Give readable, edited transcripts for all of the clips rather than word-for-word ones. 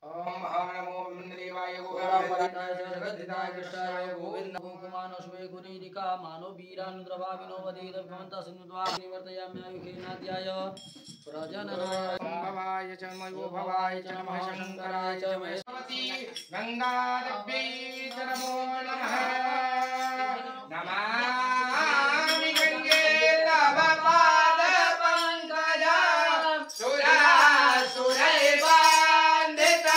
ओम नमो मंदरेवाय गोविंदाय जगद्धिताय कृष्णाय गोविंद कुमानो शुभे गुरीरिका मानो वीरानुद्रभाविनो वदीत भवन्त सिन्धुद्वा निवर्तयामि आयुखेनाद्याय प्रजननाय भवाय च मयो भवाय च नमः शंकराय च महेश्वरी गंगादेवी च नमो नमः नमामि गंगे तव पाद पंकजं सुरासुरैर्वन्दित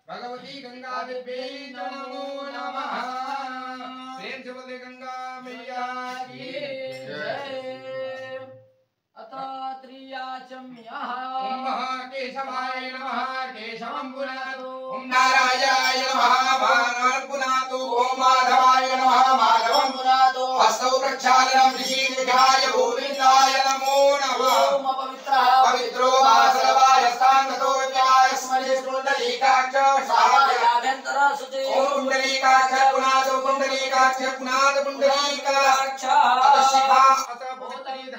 भगवती गंगा देवी नमो नमः। प्रेम से बोले गंगा मैया की जय। अतः त्रियाचम्यः ओम केशवाय नमः केशवं पुनातु ओम नारायणाय नमः नारायणं पुनातु ओम माधवाय नमः माधवं पुनातु हस्तौ प्रक्षालनं ऋषिकेशाय गोविन्दाय नमो नमः ओम पवित्रो वासवाय स्थानतो व्याय स्मरे कुंडलीकाक्ष स्वाहाभ्यंतर सुते ओम कुंडलीकाक्ष पुनातु कुंडलीकाक्ष पुनातु कुंडलीकाक्ष अतशिखा अत पवित्रीद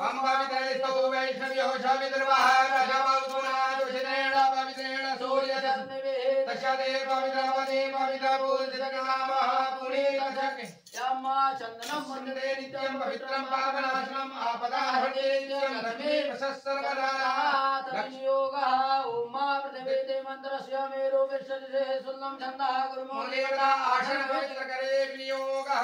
हम पवित्रेस्तु वैष्णव्यो शविद्रवः रजवल्पुनातु शिरेण पवित्रेण सूर्यजन्मे तस्यादे पवित्रपदे पवित्रपूजितकामः पुनीतशक्ति यम्मा चन्दनं वन्दते नित्यं पवित्रं पावनाशनम् आपदाहरणे नित्यं रमे वसस्सर्वदानात् ओमा पृथिवीते मन्त्रस्य मेरु विश्वसे सुल्लं छन्दः गुरुमो देवता आशनवेत्रकरे विनियोगः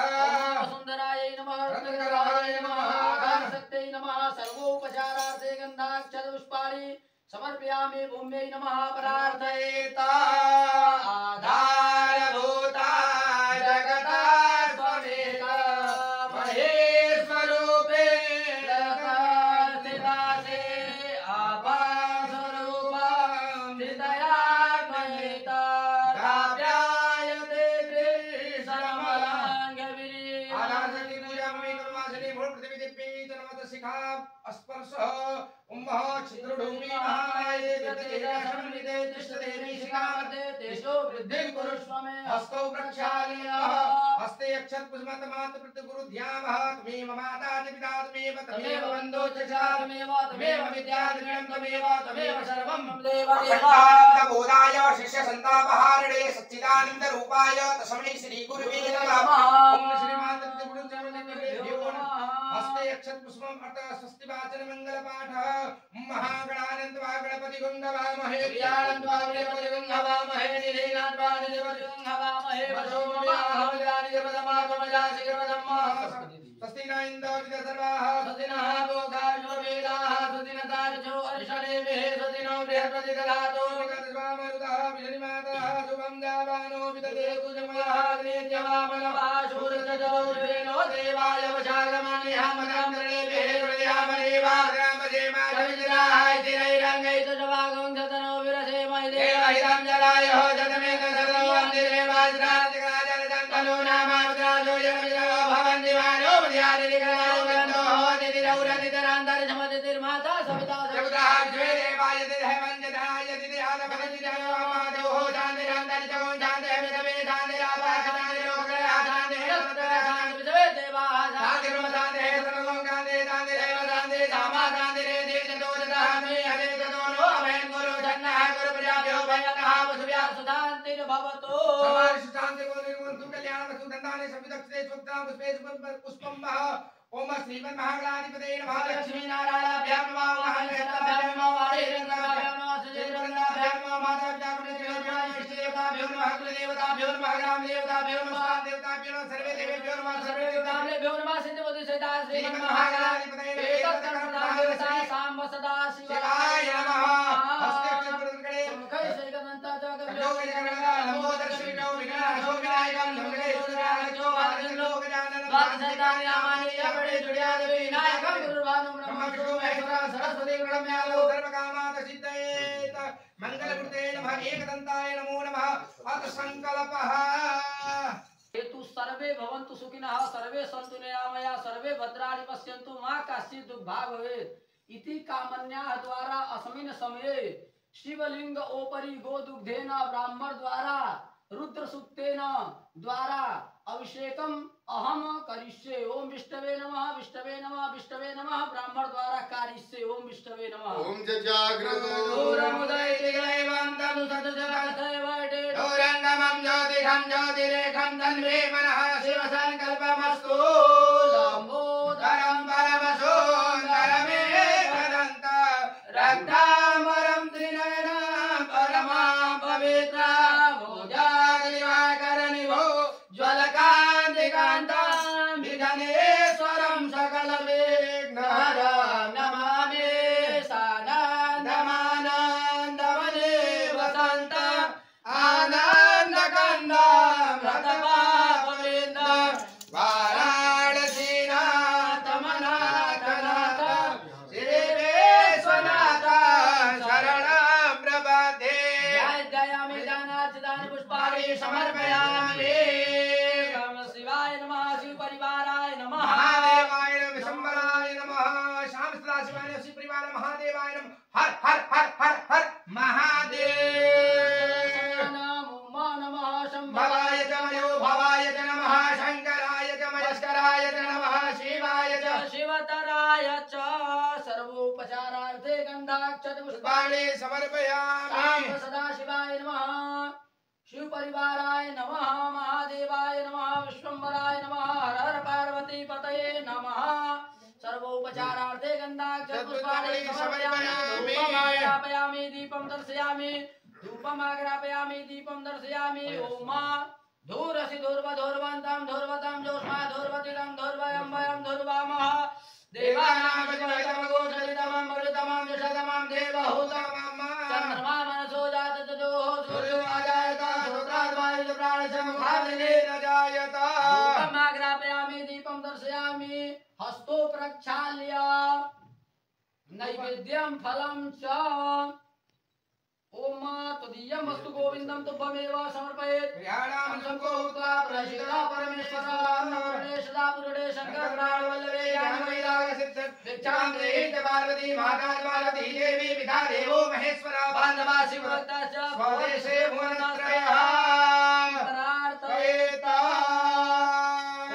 सुन्दरायै नमः रत्नकराय नमः आधारशक्त्यै नमः सर्वोपचारार्थे गन्धाक्षरपुष्पाणि समर्पयामि भूम्यै नमः परार्थयेता आधारभूता जगता स्वमेता महेश्वरूपे स्थितासे आभासरूपं चितयात्मयेता काव्यायते कृष्णमलाङ्गविरी आधारशक्ति पूजामि कर्माशनि भूल पृथ्वी दिव्यै च नमः शिखा स्पर्श उम्मः छिद्रभूमि महामाये गतेशमनिते तिष्ठते निशिकामते तेजो वृद्धिं कुरुष्व मे हस्तौ प्रक्षालयः हस्ते अक्षत पुष्पतमात् प्रतिगुरु ध्यामः त्वमेव माता च पिता त्वमेव बन्धो च त्वमेव विद्या त्वमेव सर्वं देवदेवाय शिष्य संतापहारिणे सच्चिदानंद रूपाय तस्मै श्री गुरुवे नमः ओम श्रीमाता गुरु चरणेभ्यो नमः हस्ते अक्षत पुष्पम अथ स्वस्ति वाचन मंगल पाठ महागणानंद गणपति गंगवामहे व्यानंद गणपति गंगवामहे निधीनाथ गणपति गंगवामहे वसोमहामजानि जपदमात्मजासि गणपतम्मा स्वस्ति न इंद्रो सर्वाः स्वस्ति नः भोगायो वेदाः स्वस्ति न तारजो अर्षणेभे स्वस्ति नो बृहस्पति दधातु स्वामरुतः विजनिमातः शुभं जावानो विदते कुजमयः अग्नित्यवामनवाशूरजरोर्वेणो देवाय वशागमनिः मनान्तरेभे हृदयामनेवा रामजेमा रविजराय तिरैरङ्गैः जवागं जतनो विरसे मैदेवहितं जलायो जतमेकसर्वो वन्दिरे वाजराजराजरजन्तनो नामावद्राजो यमजो भवन्ति मानो मध्यादिनिकरायो गन्धो दितिरौरदितरान्तरिषमदितिर्माता सविता सविता विश्वे देवाय दिर्हवञ्जदाय दितिहादभवञ्जिजयो माधो शान्तिरान्तरिजगो शान्तिर्मितमे शान्तिरापाशान्ति लोकया शान्तिर्हस्तराशान्ति विश्वे देवाः शान्तिर्मशान्ति सर्वं शान्ति शान्तिरेव शान्ति सामा शान्तिरे देशदोषदामे हरे तदोनो अभयं गुरु जन्नः गुरु प्रजाभ्यो भयनः वसुभ्यः सुशान्तिर्भवतु समारिष शान्ति को निर्वन्तु कल्याण वस्तु दन्ताने सविदक्षते स्वक्ता पुष्पे पुष्पं वः ओम श्रीमन् महागणाधिपतये नमः लक्ष्मी नारायणाभ्यां नमः महालक्ष्मीभ्यां नमः वाणीरङ्गाभ्यां नमः सुजयरङ्गाभ्यां नमः मातापिताभ्यो नमः इष्टदेवताभ्यो नमः कुलदेवताभ्यो नमः ग्रामदेवताभ्यो नमः देवताभ्यो नमः सर्वे देवेभ्यो नमः सर्वे देवताभ्यो नमः सिद्धबुद्धिसहिता श्रीमन् महागणाधिपतये नमः साम्ब सदा शिवाय नमः हस्तेक्षपुरगणे मुखै श्रीगणन्ता जगद्यो गणगणा नमो दर्शविनो विघ्ननाशो विनायकं धमगे सुराजो वादनो गजानन वादसहितानि नामानि बड़े जुड़िया देवी विनायकं गुरुर्वाणं ब्रह्म विष्णु महेश्वर सरस्वती प्रणम्यालो सर्वकामात् सिद्धयेत मंगलमूर्ते नमः एकदन्ताय नमो नमः अथ संकल्पः सर्वे भवन्तु सुखिनः सर्वे सन्तु निरामया सर्वे भद्राणि पश्यन्तु मा कश्चित् दुर्भाग् भवेत् इति कामन्याः द्वारा अस्मिन् समये शिवलिंग ओपरि गोदुग्धेन ब्राह्मण द्वारा रुद्र सूक्तेन द्वारा अभिषेकम अहम करिष्ये। ओम विष्णवे नमः विष्णवे नमः विष्णवे नमः ब्राह्मण द्वारा कारिष्ये। ओम विष्णवे नमः। ओम जजाग्रतो दूरमुदयति दैवन्तं सदसदसैवटे गौरङ्गमं ज्योतिषं ज्योतिरेखं तन्मे मनः शिवसङ्कल्पमस्तु। लम्बोदरं परमसुन्दरमेकदन्त रक्ताम्बरं त्रिनयनं परमां पवित्रं भुजगदिवाकरनिभो ज्वलकान्तिकान्तं विघ्नेश्वरं सकलविघ्नहरं नमामि। सानन्दमानन्दमने वसन्तम् आनन्दकन्दं रतपापविन्दं वाराणसीनाथमनाथनाथ श्रीविश्वनाथं शरणं प्रपद्ये। ध्यायामि दानार्चितानि पुष्पाणि समर्पयामि। नमः शिवाय नमः शिव परिवाराय नमः महादेवाय नमः विशंबराय नमः श्याम सदा शिवाय नमः शिव परिवार महादेवाय नमः हर हर हर हर हर महादेव नमः शंभवाय च मयो भवाय च नमः शंकराय च मयस्कराय च नमः शिवाय च शिवतराय च सर्वोपचारार्थे गन्धाक्षतपुष्पाणि समर्पयामि। सदा शिवाय नमः शिव परिवाराय नमः महादेवाय नमः विश्वम्भराय नमः हर हर पार्वती पतये नमः। सर्वोपचारार्थे गन्धाक्षतपुष्पाणि समर्पयामि। धूपमाग्रापयामि दीपं दर्शयामि धूपमाग्रापयामि दीपं दर्शयामि। ओम धूरसि धूर्वधूर्वन्तं धूर्वतं जोष्मा धूर्वतिलं धूर्वयं वयं धूर्वामः। देवानां प्रतिमगोचरितमं मरुतमं विशतमं देवहूतमं चन्द्रमा मनसो जाततजोः सूर्यो अजायत श्रोत्राद्वायुः प्राणसमुखाग्निः न जायत। धूपमाग्रापयामि दीपं दर्शयामि हस्तो प्रक्षाल्य नैवेद्यं फलं च। ओम तदीयं वस्तु गोविंदं तुभ्यमेव समर्पयेत्। प्रियाणां संकोक्त्वा प्रसिद्धा परमेश्वरान्नपूर्णे सदा पूर्णे शंकर प्राणवल्लभे ज्ञानवैराग्य सिद्ध दीक्षां देहि च पार्वती माता पार्वती देवी पिता देवो महेश्वरा बान्धवा शिवभक्ता च स्वदेशे भुवनत्रयः तरार्तयेता।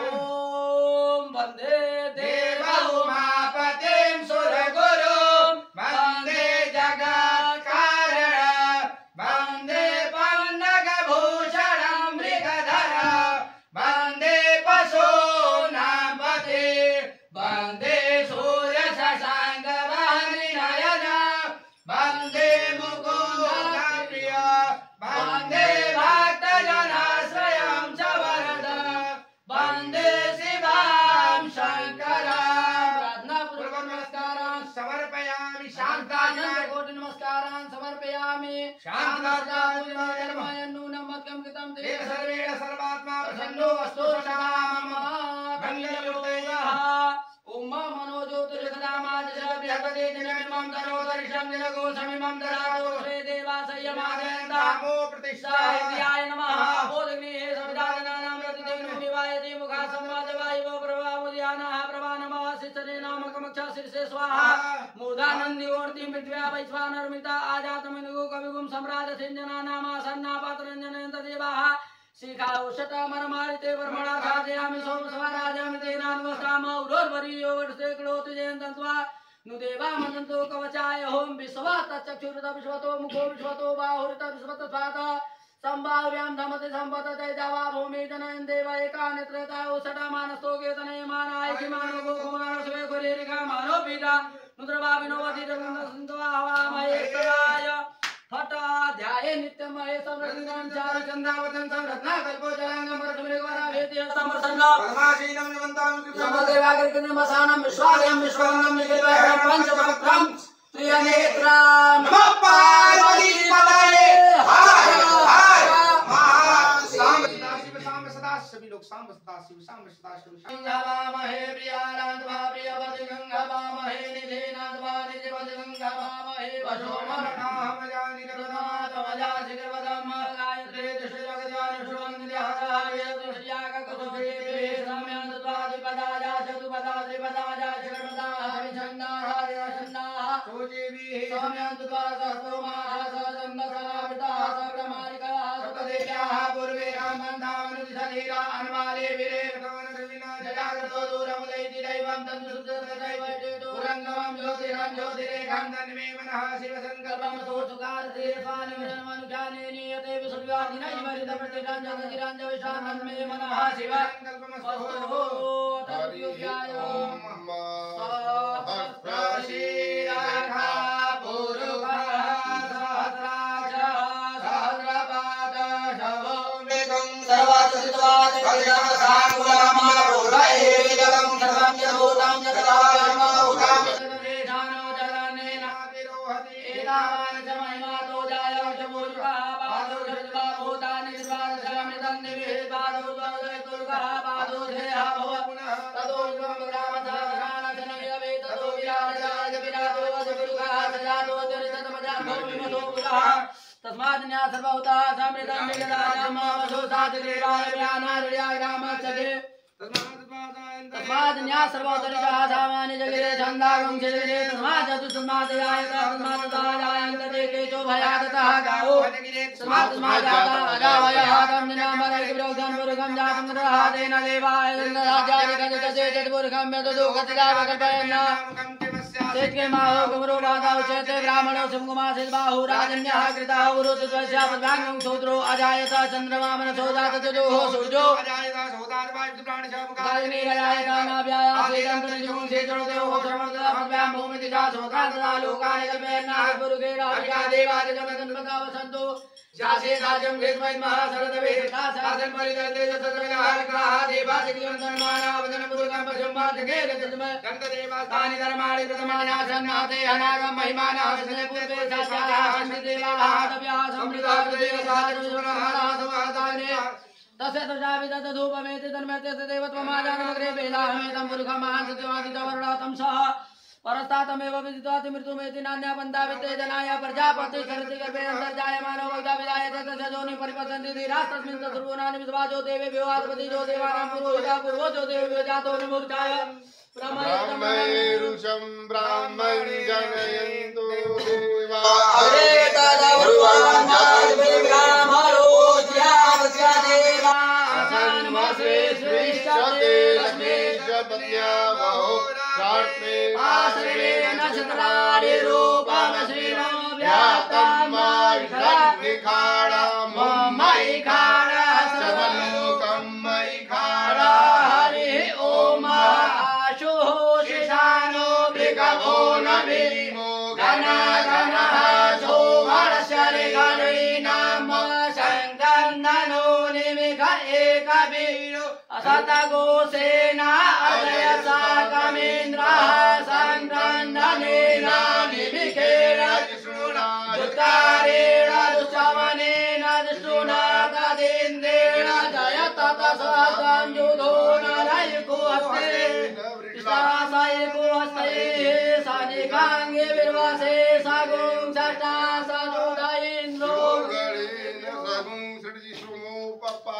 ओम वन्दे देवउमापतिं सुरगुरुं वन्दे जगत्कारणं वन्दे पन्नगभूषणं मृगधरं वन्दे पशूनां पते वन्दे सूर्यशशाङ्कवाहननयनं वन्दे मुकुन्दप्रियं वन्दे भक्तजनाश्रयं च वरदं वन्दे शिवां शङ्करं। प्रार्थनापूर्वक नमस्कारान् समर्पयामि। शान्तानन्दकोटि नमस्कारान् समर्पयामि। शान्तानन्दमय नूनं मध्यं कृतं देव सर्वेण सर्वात्मा प्रसन्नो अस्तु सदामम गङ्गयोगः। ओम मनोज्योतिर्गदामाजबृहस्पति दिनमिमं तरोदर्शं दिनगोषमिमं ददातु श्री देवासय्यमादयन्तामो प्रतिष्ठाय नमः। बोधग्निः सविदानानां प्रतिदिनं विवायति मुखा संवादवायुवो प्रभामुद्यानाः प्रभानमः शिष्टने नामकमक्षा शीर्षे स्वाहा मूर्धानन्दिवर्ति मृत्व्या वैश्वानर्मिता आजातमनुगो कविगुं सम्राज सिञ्जनानामासन्नापात्रञ्जनेन तदेवाः शिखाओषटमरमारिते वर्मणा साधयामि सोमस्वराजामि तेनान्वस्ताम उरोर्वरीयो वर्षे क्रोति जयन्तन्त्वा नुदेवा मदन्तो कवचाय होम विश्वा तच्चक्षुरुत विश्वतो मुखो विश्वतो बाहुरुत विश्वतस्वात संभाव्यां धमते संपतते जावा भूमि जनयन् देव एका नेत्रता ओषटमानस्तो केतने मानाय किमानो गोकुमानो स्वे कुरेरिका मानो पीता नुद्रवाविनोवति रघुनन्दसन्त्वा हवामहेश्वराय फटाध्याये नित्यमहे संरक्षणं चारुचन्द्रावतं संरत्नाकल्पोजलाङ्गं परशुमृगवरा भेति हस्तमर्सन्ना परमाशीनं निमन्तां समदेवाग्रकिन्मसानं विश्वालयं विश्वगन्धं निखिलवैरं पञ्चवक्त्रं त्रिनेत्रं नमः पार्वतीपतये हर हर महादेव। शाम सदा सभी लोग शाम सदा शिव शाम सदा शिव गंगावामहे प्रियानाथवा प्रियवति गंगावामहे निधेनाथवा निजवति गंगावामहे वशोमरणामजानि करनाथमजासि करवदम गायत्री दशजगदानि शुभंदिहराय दशयागकुसुमे शुचिभिः समयन्तु सप्तदेव्याः पूर्वे रामबन्धावनुदिशधीरा अनुमाले वीरे जजाग्रतो दूरमुदैति दैवं तन्तुसुतदैवैटेतो पुरङ्गमं ज्योतिरं ज्योतिरेखं तन्मे मनः शिवसङ्कल्पं सोत्सुकारतीर्थानिमनुजानेनीयते विसुर्व्याधिनैवरितप्रतिरञ्जनतिरञ्जविषान्मे मनः शिवसङ्कल्पमस्तु तद्योग्याय सहस्रशीरखा पुरुषः सहस्राज सहस्रपाद शवो मेघं सर्वात्सितवादकैरमसाकुलमारुढैर्वेदकं सर्वं यभूतं यतराजमौघं देशानो जलनेनातिरोहति एतावान् च महिमातो जायौ च मूर्खः पादौ धृत्वा भूतानि निर्वादशामृतं निवेः पादौ द्वन्द्वैकुर्गः पादौ धेयः भव पुनः ततो ग्रामसाधनानशनमिरवे ततो विराजराज विराजो वसुपुरुषः सजातो चरिततमजातो विमतो पुरः तस्मात् न्यासर्वभूतः समृतं विगतानामावसो साधिरेवाय व्यानारुड्या ग्रामच्छते तस्मात् न्यासर्वभूतरिषः सामान्य जगरे छन्दागं जगरे तस्मात् चतुष्मात् जायत तस्मात् जायन्त ते केचो भयाततः गावो तस्मात् जाता अजावयः तं निरामरैकविरोधं पुरुषं जातं ततः तेन देवाय गन्धराजादिकजतसे चतुर्पुरुषं यततो गतिदावकल्पयन् सेत्केमाहो कुमरो बाधाव चेते ब्राह्मणो शिवकुमासित बाहु राजन्यः कृतः उरुतद्वस्यापद्भाङ्गं शूद्रो अजायत चन्द्रमा मनसो जात चतुः सूर्यो अजायत नाभ्यायासेदं तनिजुं सेचणोदेवो श्रमणतदापद्भ्यां भूमितिजा सोत्रान्तदा लोकानि कल्पयन्नाः पुरुषेण हरिया देवादिजगतन्मता वसन्तु शासे राज्यं ग्रीष्मैर्मः शरदवेदिका शासन् परिदर्ते सततविग्रहाः देवादिग्रं धर्माणावदनं पुरुषं पशुम्बाधके गजस्मय गङ्गदेवास्तानि धर्माणि प्रथमानासन्नाथे अनागं महिमानः विष्णे पूर्वे साक्षाः सन्निदेवाः तव्याः समृद्धाः देवसादरुषमहाराः समादाने तस्य तजाविदधूपमेति तन्मते देवत्वमाजानमग्रे वेदाहमेतं पुरुषमान् सत्यवादितवर्णातं सः परस्तातमेव विदित्वाति मृत्युमेति नान्या पन्था वित्तेजनाय प्रजापति सरति गर्भे अन्तर्जायमानो वैदा विदायते तस्य जोनि परिपसन्ति धीरास्तस्मिन् तत्सर्वनानि विश्वासो देवे विवादपति जो देवानां पुरोहिता पूर्वो जो देवे जातो निमूर्ताय ब्रह्मैरुषं ब्राह्मण जनयन्तु देवा अग्रे तदवरुवामाद्विग्रामरोज्यावस्य देवा असन्मसे श्रेष्ठते लक्ष्मीशपत्न्यावहो शार्त्रे आश्रये नक्षत्राणि रूपमश्रीणो व्याप्तमैखाणं मैखाणः सर्वलोकं मैखाणः हरिः ॐ आशुः शिशानो भृगभो नभिमो गणगणः सोमर्षरिगणीनाम शङ्कन्दनो निमिष एकवीरो असतगोसेना अजयसा कमीन्द्रः सङ्क्रन्दनेन निमिषेण दुष्कारेण दुष्टमनेन दुष्टुना तदेन्द्रेण जयत तसहस्रं युधो नरयुको हस्ते कृष्णासयुको हस्ते सनिकाङ्गे विर्वसे सगुं षष्ठा सजुदयेन्द्रो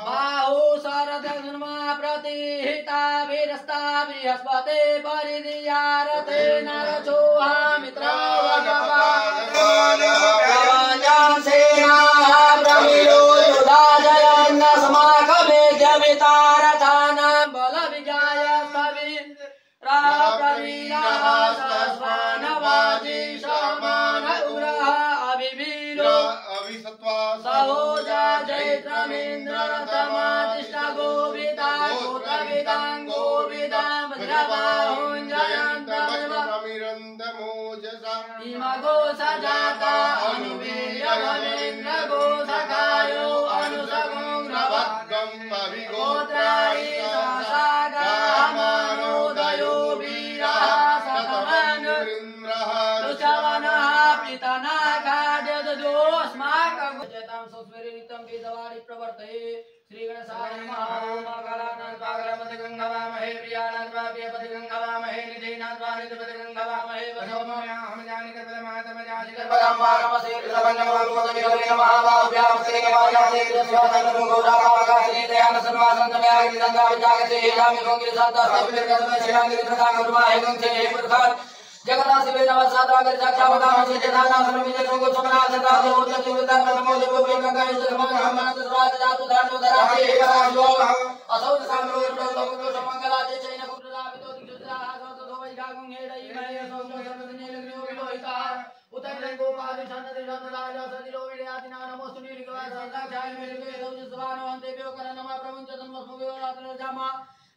बाहु शरदधर्मा प्रतिहिता वीरस्ता बृहस्पते परिदियारते नरचोहा मित्रावगवाजासेनाः प्रमिलो युधाजयन्न समागमे जमितारथानां बलविजय सवीराः सस्वानवाजी समान उरः अभिवीरो सहोजा जैत्रमीन्द्ररथमातिष्ठ गोविदा गोत्रविदां गोविदां भद्रबाहुञ्जयन्तमिरन्दमोजसा इमगो सजाता अनुवीर्यभवेन्द्र गोसखायो अनुसगो ग्रवद्गं अभिगोत्राणि सासागामानोदयो वीरः सतमनुरिन्द्रः दुष्टवनः प्रीतनागाद्यदो अस्माकं जयतां सुस्मृतं वेदवाणी प्रवर्तये श्रीगणेशाय नमः ओम मंगलानाथपागलपति गंगावामहे प्रियानाथपाप्यपति गंगावामहे निधीनाथपानिधपति गंगावामहे वसोमयाहं जानिकर्पदमातमजासि कर्पदम्बारमसे कृतपञ्चमवल्पदविकले महाभाव्यामसे कमायासे कृतस्वातनुगौराकाकाशे दयानसन्वासन्तमयागिरिदन्दाविजागसे हेलामि गोङ्गिरिसन्तस्तविर्गतमे शिलाङ्गिरिप्रदाङ्गुर्माहे गङ्से हे पुरुषान् जगन्नाथ शिवे नमः सात्रागर साक्षावतार से जनाना सर्वमित जोगो समना सदा देवो चतुर्विदा नमो देवो गंगा समन हमनाथ स्वाद जातु धानो धराते वायो असौ सामरो लोको समंगला जे चैन कुटरा वितो दिजुरा सतो धोई गागुं हेडई मय सौ सर्वदिने लग्नो विलोहिता उतर गोपाल शांति राजा सदिलो विद्यादिना नमो सुनील गवा सदा जाय मेरे सौ जवानो अंते बेओ कर नमः प्रभु जन्म स्मो रात्र जामा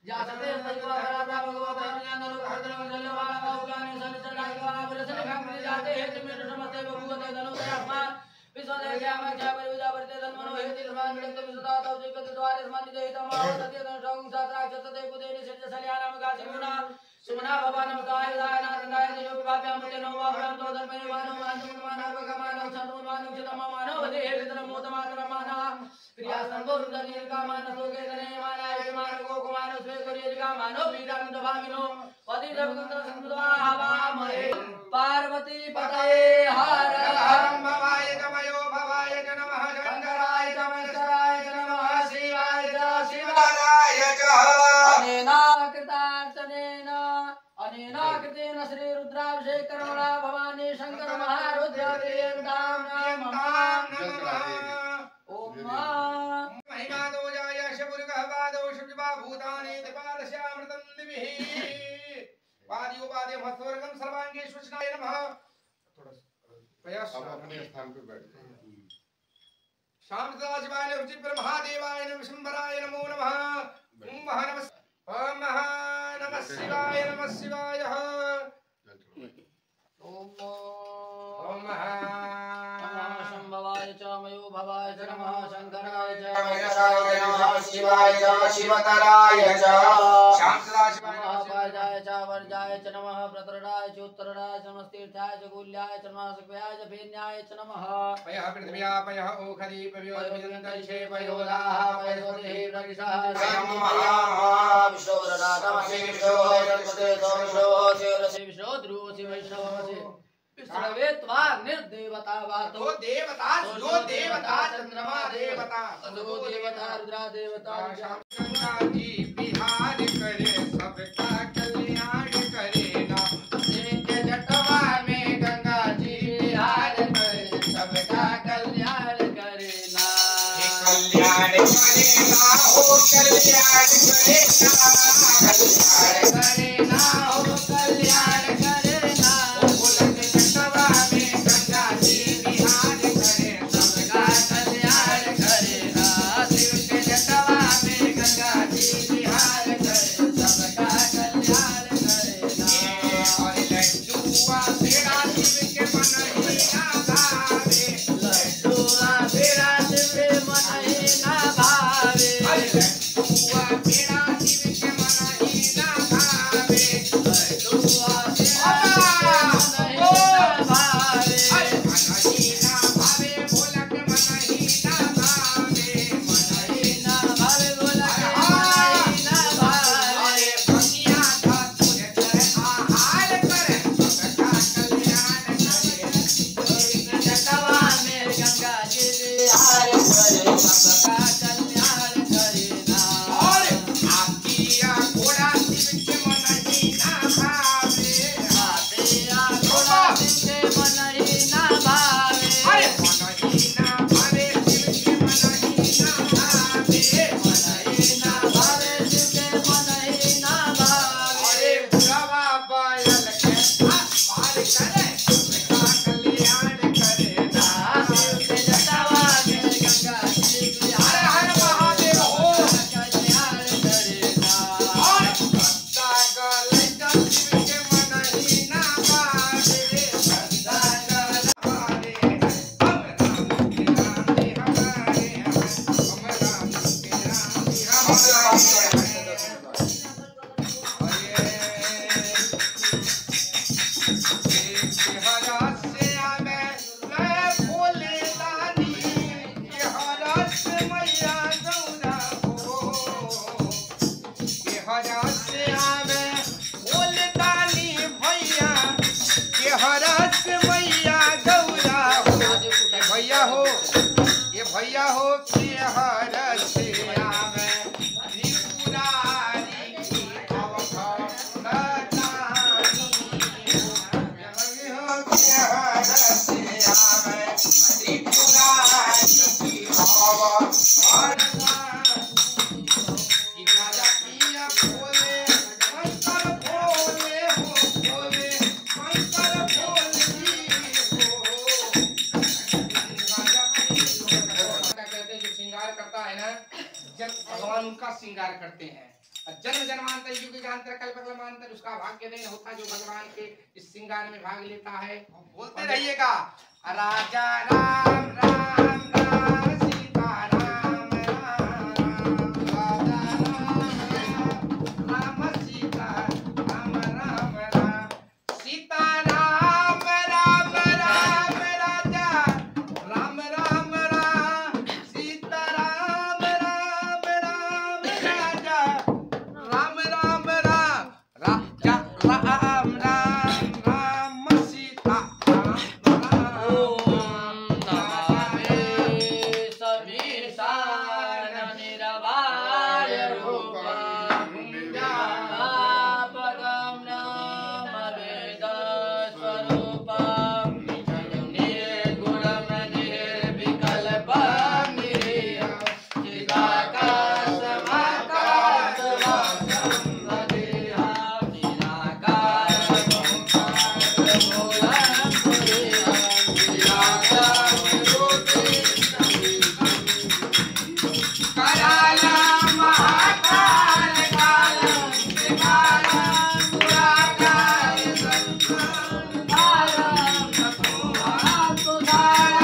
या सते सजवा राजा भगवान ज्ञान रूप हृदय जलवाला उगाने सन चढ़ाई का बरसने खांग जाते हैं मेरे नमस्ते भगवते धनो आसमान विश्व दे श्याम क्या परिजा वर्ते धन मनो हे तिरमान मिलत विसदा तव जगत द्वारे स्मरण जय तमाव सत्य धन सौं सात्रा चतते कुदेनि सिद्ध सल्यानाम गासी गुना सुमना भवन काय दायनाथ दाय जो विभाव्य मते नोवा ब्रह्म तो धर्म निवानो मानव मानव भगवान संतो मानव चितम मानव दे हे विद्र मोत मात्र माना क्रिया संभव दर्शन का मानव के धने माना एक मान को कुमार स्वे करिए का मानव विदान दभामिनो पति देवगंध संतवा हवा महे पार्वती पतये हर हर भवाय गमयो भवाय नमः शंकराय नमस्काराय नमः शिवाय शिवाय अनेना कृतार्चनेन अनेना कृतेन श्री रुद्राभिषेक कर्मणा भवानी शंकर महारुद्र देवतां नमः ओम महिमा दोजाय शबुर्गः पादौ शुभा भूतानि त्रिपादस्यामृतं दिभिः वादियो वादे मस्वर्गं सर्वांगे शुचनाय नमः प्रयास अब अपने स्थान पे बैठ जाइए। शाम सदाशिवाय रुचिर महादेवाय नमः शंभराय नमो नमः ओम नमः शिवाय नमः शिवाय ओम शंभवाय च मयो भवाय च नमः शंकराय च नमः शिवाय शिवतराय च शाम सदाशिवाय महापाजाय च वर्जाय च नमः प्रतरणाय च उत्तरणाय च नमस्तीर्थाय च गुल्याय च नमः सुखयाय च भेन्याय च नमः पयः पृथिव्या पयः ओखदी पयोदमिदन्तरिक्षे पयोदाः पयोदेहि प्रगिषः विष्णोरनाथमसि विष्णोः गणपते सोमशोः शिवरसि विष्णोद्रुवसि वैष्णवमसि विष्णवे त्वा निर्देवता वातो जो देवता चंद्रमा देवता अदो देवता रुद्रा देवता शाम गंगा जी बिहार करे सबका कल्याण करेगा के जटवा में गंगा जी बिहार करे सबका कल्याण करेना कल्याण करेगा हो कल्याण करेगा कल्याण करेना हो कल्याण करेना बुलंद जटवा में गंगा जी बिहार करे सबका कल्याण करेना शिव के जटवा में गंगा जी बिहार करे सबका कल्याण करेना और लड्डूआ तेरा शिव के मन ही ना भावे लड्डूआ तेरा शिव मन ही ना भावे लड्डूआ तेरा शिव के मन ही ना भावे लड्डूआ तेरा शिव मन ही ना भावे मन ही ना भावे बोलक मन ही ना भावे मन ही ना भावे बोला के मन ही ना भावे भंगिया था तुझे कर आहार कर सबका कल्याण करे जटवा में गंगा जी बिहार करे सबका कल्याण करेना और आकिया घोड़ा शिव के मन ही ना भावे आतिया घोड़ा शिव के मन ही ना भावे मन ही ना भावे शिव के मन ही ना भावे मन ही ना भावे शिव के मन ही ना भावे अरे बुढ़वा बायल के पार करे सबका कल्याण करेगा शिव के जटवा में गंगा जी बिहार हर हर महादेव हो कल्याण करेना और भक्ता गलैका शिव के मन ही ना भावे भक्ता गल भावे हम राम के नाम हमारे हम राम के नाम हमारे भैया हो ये भैया हो कि हर से आवे त्रिपुरारी की अवतारी का श्रृंगार करते हैं। जन्म जन्मांतर युग युगांतर कल्प कल्पांतर उसका भाग्य नहीं होता जो भगवान के इस श्रृंगार में भाग लेता है। बोलते रहिएगा राजा राम राम राम सीता राम राम राजा राम राम सीता राम राम राम सीता राम राम राम राजा राम राम राम सीता राम राम राम राजा राम राम राम राजा राम राम राम सीता राम राम नमामि समीशान निरवाय रूपं व्यापकं नाम वेद स्वरूपं निर्गुणं निर्विकल्पं निरीहं चिदाकाशमाकाशवासं वदेहं निराकारं मूलं पुरीहं कराला महाकाल कालम त्रिकालम पुराकाल संसारम महापुराण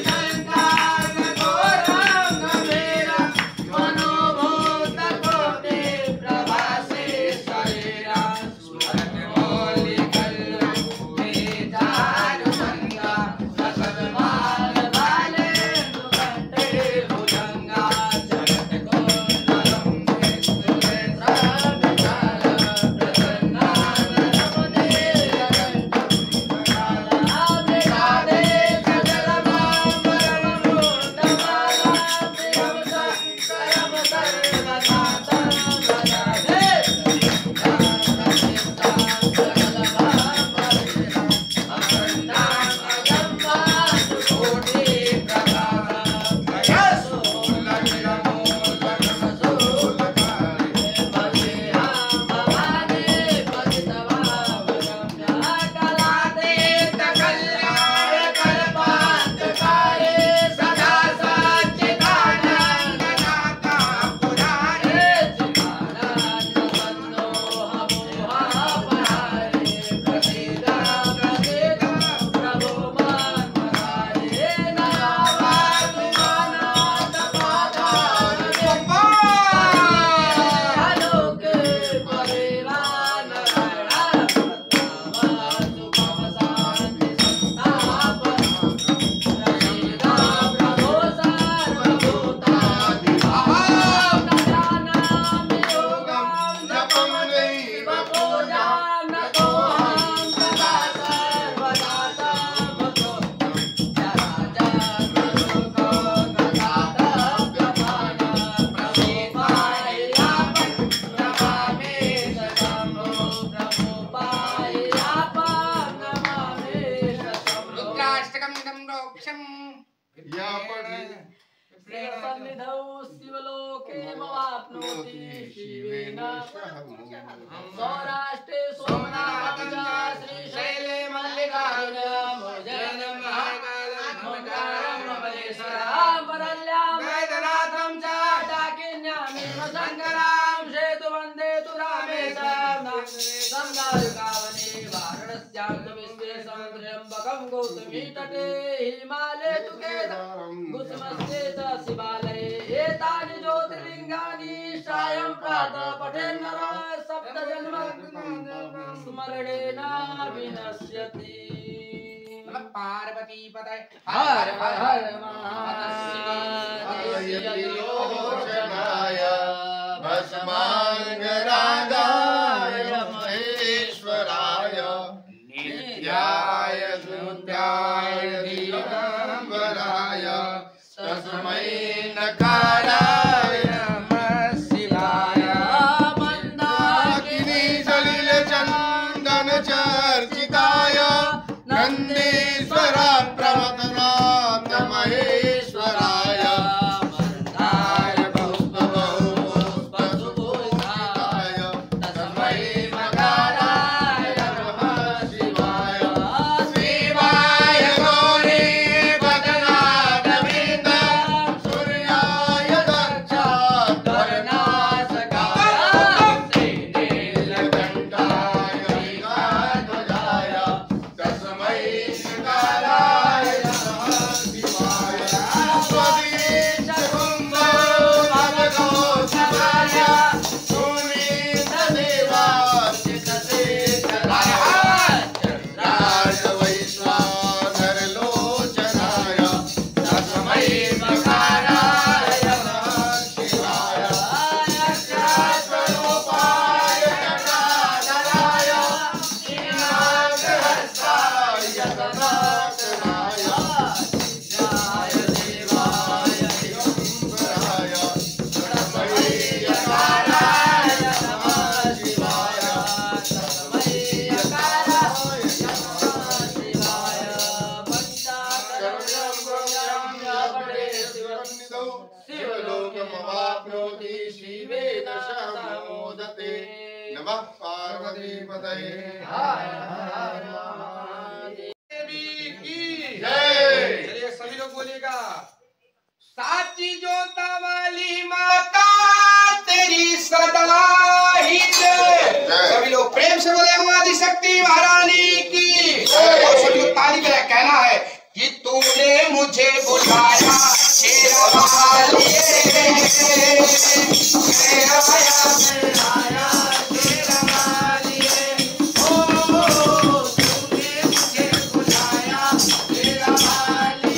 संसार घोरम गंभीरम मनोभूत कोटि प्रभासे शरीरम स्मरण मौलिकल्लम वेदानु संगा ससदमान बाले दुकंटे भुजंगा जगत कोंडलम वेत्रवेत्र विशालम प्रसन्नानरम नीलकंठम राधे सजलमां परममूर्तमाला प्रियं शंकरं सर्वनाथं भजामि रुद्राष्टकम इदं रोक्षम सन्निधौ शिवलोके मवाप्नोति शिवेन सौराष्ट्रे सोमनाथं च श्रीशैले मल्लिकार्जुनं उज्जैनं महाकालं ओंकारं ममलेश्वरं वरल्यां वैद्यनाथं च डाकिन्यामेव शङ्करां सेतुवन्दे तु रामेशं गङ्गारुकावने वाराणस्यां तु विश्वेशं त्र्यम्बकं गौतमी तटे हिमालये तु केदारं कुसुमस्ते च शिवालये एतानि ज्योतिर्लिङ्गानि सायं प्रातः पठेन् नरः सप्तजन्मं स्मरणेन विनश्यति। नमः पार्वती पतये हर हर महादेव भस्मांगरागाय महेश्वराय नित्याय शुद्धाय दिगंबराय तस्मै नकाराय नमः शिवाय मंदाकिनी सलिल चंदन चर्चिताय नंदीश्वर प्रमथनाथ महेश्वराय मंदार पुष्प नमः पार्वती पतये देवी की जय। चलिए सभी लोग बोलिएगा। साची जोता वाली माता तेरी सदा ही जय। सभी लोग प्रेम से बोले मां आदिशक्ति महारानी की। और सभी लोग ताली बजा कहना है कि तूने मुझे बुलाया शेरा वाली शेरा आया शेरा वाली ओ तूने मुझे बुलाया शेरा वाली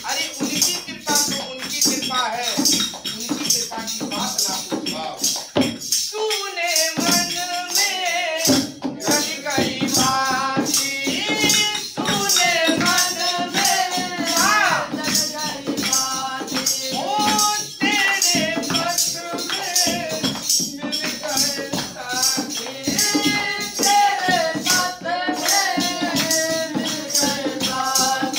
अरे उनकी कृपा तो उनकी कृपा है, उनकी कृपा की बात ना पूछो। तूने मन में रच गई बाती, तूने मन में रच गई बाती, ओ तेरे बस में मिल गए साथी, तेरे बस में मिल गए साथी।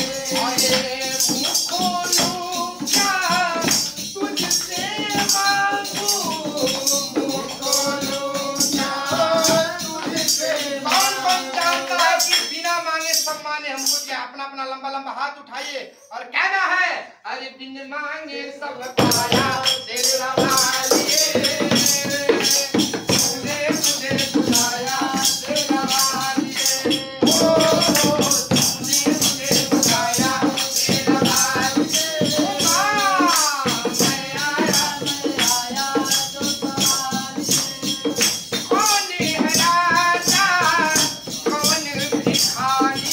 हमको क्या अपना अपना लंबा लंबा हाथ उठाइए और कहना है, अरे बिन मांगे सब पाया तेरा वालिए, तूने मुझे बुलाया तेरा वालिए, ओ तूने मुझे बुलाया तेरा वालिए, मैं आया तो सवालिए। कौन है राजा कौन भिखारी,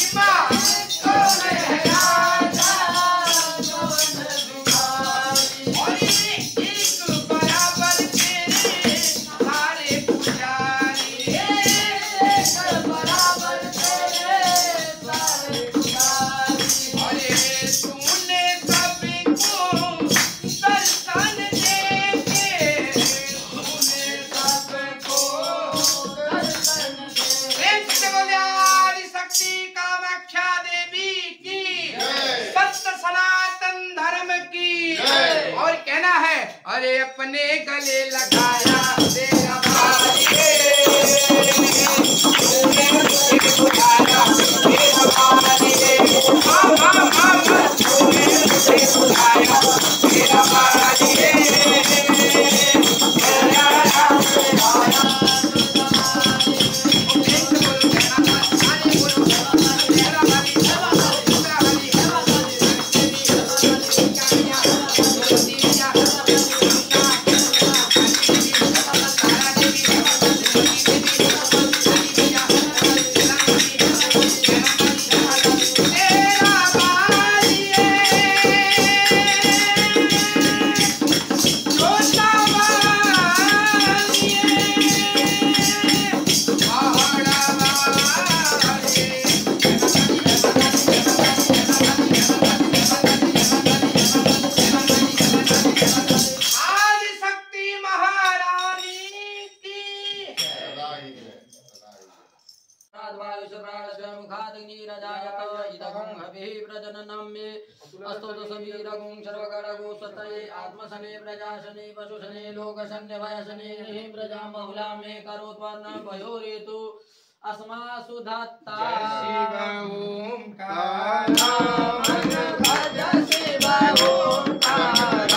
और कहना है, अरे अपने गले लगाया तेरा वालिए, प्राणात् वायुश्च प्राणश्च मुखात् अग्निरजायत इदगुं हविः प्रजननं मे अस्तोत समीरगुं सर्वगणगो स्वतये आत्मसने प्रजासने पशुसने लोकसने भयसने प्रजां बहुलां मे करोत्वर्ण भयोरेतु अस्मासु धत्ता शिव ओंकार भज शिव ओंकार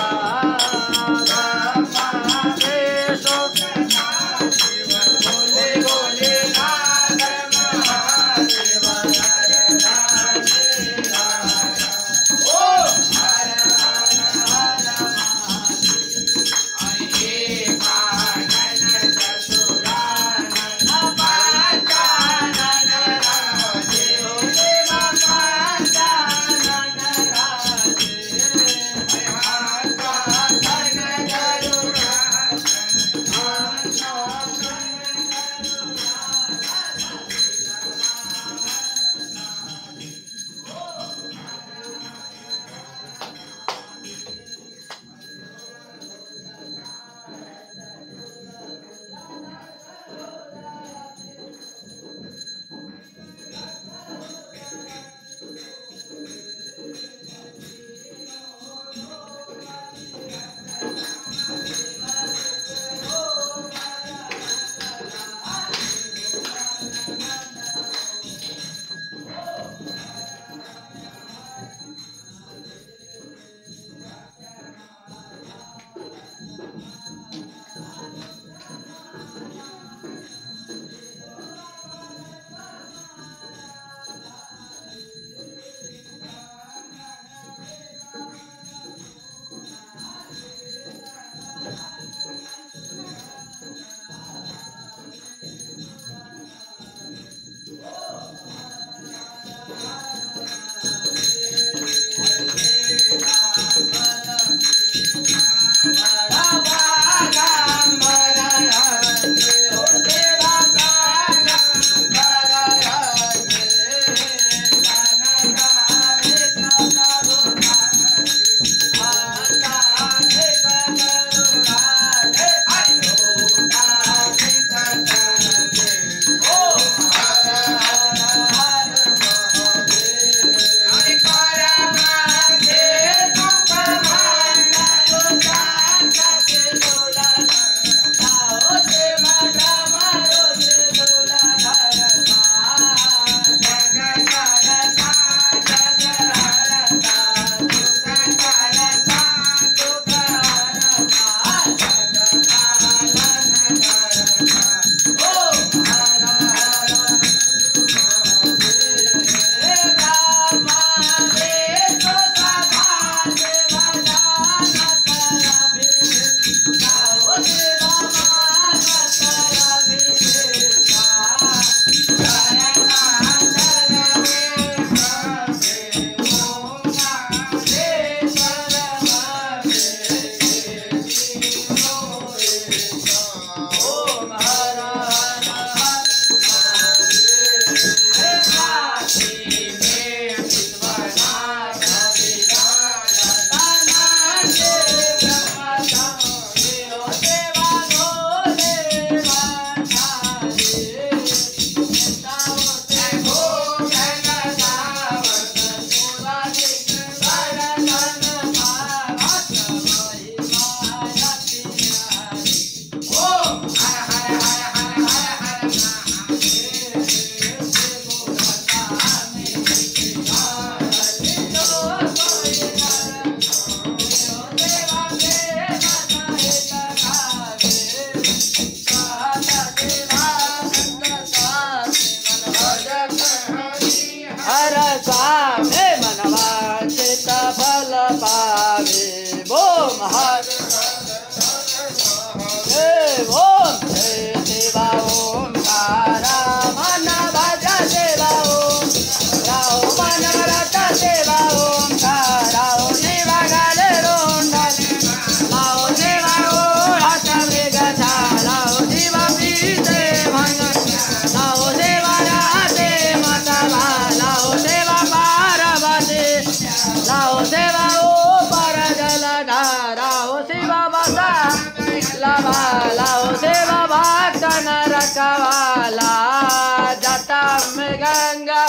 में गंगा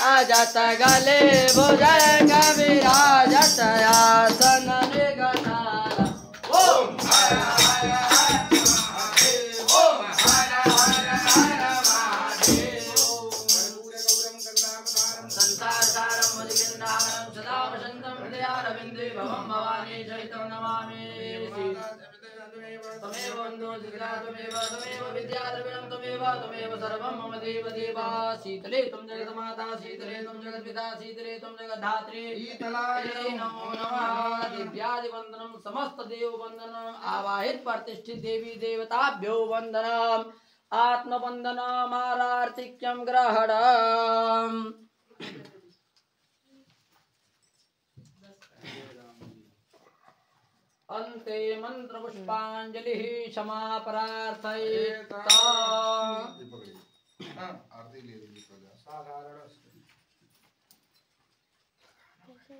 आजत गले भुजंग विराजत आसन निगनारा ओम हर हर हर महादेव ओम हर हर हर महादेव संसार सारम मुदिकिन्नारं सदा वसन्तं हृदयारविन्दे भवं भवानी चैतं नमामि तमेव बन्धो जिग्रा तमेव विद्या द्रविणं तमेव सर्वं मम देव देवा शीतले त्वं जगन्माता शीतले त्वं जगत्पिता शीतले त्वं जगद्धात्री शीतलाय नमो नमः दिव्यादिवन्दनं समस्त देव वन्दनं आवाहित प्रतिष्ठित देवी देवताभ्यो वन्दनम् आत्मवन्दनमारार्तिक्यं ग्रहणम् अन्ते मंत्र पुष्पांजलि क्षमा प्रार्थयेत आरती ले लीजिए।